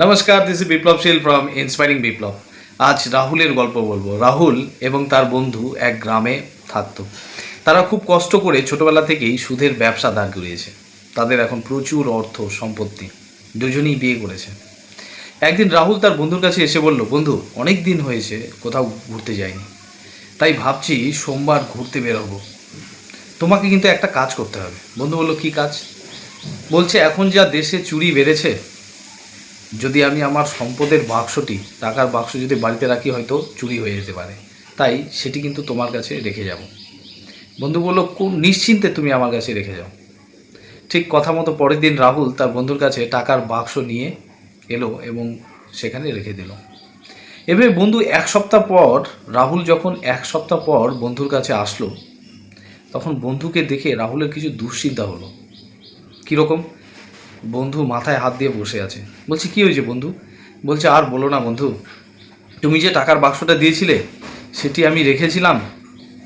নমস্কার, this is বিপ্লবশীল from inspiring বিপ্লব। আজ রাহুলের গল্প বলবো। রাহুল এবং তার বন্ধু এক গ্রামে থাকতো। তারা খুব কষ্ট করে ছোটবেলা থেকেই সুদের ব্যবসা দাঁড় করিয়েছে। তাদের এখন প্রচুর অর্থ সম্পত্তি, দুজনেই বিয়ে করেছে। একদিন রাহুল তার বন্ধুর কাছে এসে বলল, বন্ধু, অনেক দিন হয়েছে কোথাও ঘুরতে যাইনি, তাই ভাবছি সোমবার ঘুরতে বেরোবো। তোমাকে কিন্তু একটা কাজ করতে হবে। বন্ধু বলল, কী কাজ? বলছে, এখন যা দেশে চুরি বেড়েছে, যদি আমি আমার সম্পদের বাক্সটি, টাকার বাক্স যদি বাড়িতে রাখি, হয়তো চুরি হয়ে যেতে পারে, তাই সেটি কিন্তু তোমার কাছে রেখে যাব। বন্ধু বলল, কোন নিশ্চিন্তে তুমি আমার কাছে রেখে যাও। ঠিক কথা মতো পরের দিন রাহুল তার বন্ধুর কাছে টাকার বাক্স নিয়ে এলো এবং সেখানে রেখে দিল। এভাবে বন্ধু এক সপ্তাহ পর, রাহুল যখন এক সপ্তাহ পর বন্ধুর কাছে আসলো, তখন বন্ধুকে দেখে রাহুলের কিছু দুশ্চিন্তা হলো। কীরকম? বন্ধু মাথায় হাত দিয়ে বসে আছে। বলছি, কী হয়েছে বন্ধু? বলছে, আর বলো না বন্ধু, তুমি যে টাকার বাক্সটা দিয়েছিলে সেটি আমি রেখেছিলাম।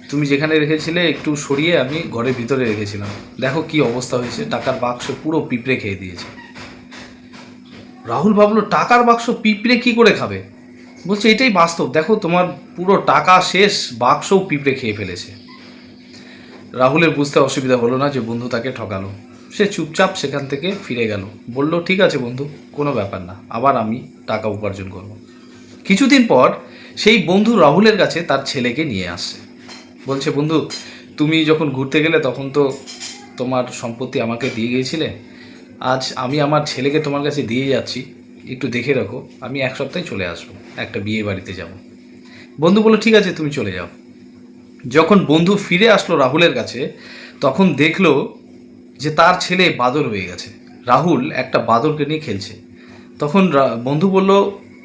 তুমি যেখানে রেখেছিলে একটু সরিয়ে আমি ঘরের ভিতরে রেখেছিলাম। দেখো কি অবস্থা হয়েছে, টাকার বাক্স পুরো পিঁপড়ে খেয়ে দিয়েছে। রাহুল ভাবলো, টাকার বাক্স পিঁপড়ে কি করে খাবে? বলছে, এটাই বাস্তব, দেখো তোমার পুরো টাকা শেষ, বাক্সও পিঁপড়ে খেয়ে ফেলেছে। রাহুলের বুঝতে অসুবিধা হলো না যে বন্ধু তাকে ঠকালো। সে চুপচাপ সেখান থেকে ফিরে গেল। বলল, ঠিক আছে বন্ধু, কোনো ব্যাপার না, আবার আমি টাকা উপার্জন করব। কিছুদিন পর সেই বন্ধু রাহুলের কাছে তার ছেলেকে নিয়ে আসছে। বলছে, বন্ধু, তুমি যখন ঘুরতে গেলে তখন তো তোমার সম্পত্তি আমাকে দিয়ে গিয়েছিলে। আজ আমি আমার ছেলেকে তোমার কাছে দিয়ে যাচ্ছি, একটু দেখে রাখো, আমি এক সপ্তাহে চলে আসবো, একটা বিয়ে বাড়িতে যাব। বন্ধু বলল, ঠিক আছে, তুমি চলে যাও। যখন বন্ধু ফিরে আসলো রাহুলের কাছে, তখন দেখলো যে তার ছেলে বাদর হয়ে গেছে। রাহুল একটা বাদরকে নিয়ে খেলছে। তখন বন্ধু বলল,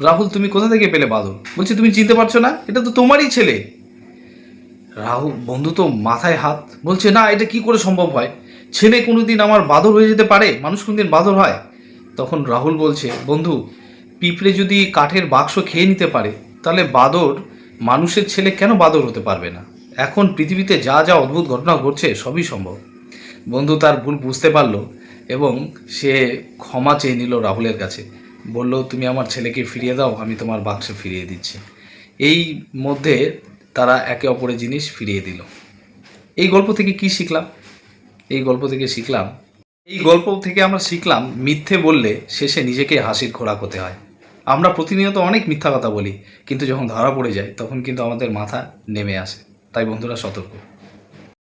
রাহুল, তুমি কোথা থেকে পেলে বাদর? বলছে, তুমি চিনতে পারছো না, এটা তো তোমারই ছেলে। রাহুল, বন্ধু তো মাথায় হাত, বলছে, না, এটা কি করে সম্ভব হয়? ছেলে কোনোদিন আমার বাদর হয়ে যেতে পারে? মানুষ কোনোদিন বাদর হয়? তখন রাহুল বলছে, বন্ধু, পিঁপড়ে যদি কাঠের বাক্স খেয়ে নিতে পারে, তাহলে বাদর, মানুষের ছেলে কেন বাদর হতে পারবে না? এখন পৃথিবীতে যা যা অদ্ভুত ঘটনা ঘটছে সবই সম্ভব। বন্ধু তার ভুল বুঝতে পারলো এবং সে ক্ষমা চেয়ে নিল রাহুলের কাছে। বলল, তুমি আমার ছেলেকে ফিরিয়ে দাও, আমি তোমার বাক্সে ফিরিয়ে দিচ্ছি। এই মধ্যে তারা একে অপরের জিনিস ফিরিয়ে দিল। এই গল্প থেকে কি শিখলাম? এই গল্প থেকে আমরা শিখলাম, মিথ্যে বললে শেষে নিজেকে হাসির খোরাক হতে হয়। আমরা প্রতিনিয়ত অনেক মিথ্যা কথা বলি, কিন্তু যখন ধরা পড়ে যায় তখন কিন্তু আমাদের মাথা নেমে আসে। তাই বন্ধুরা, সতর্ক।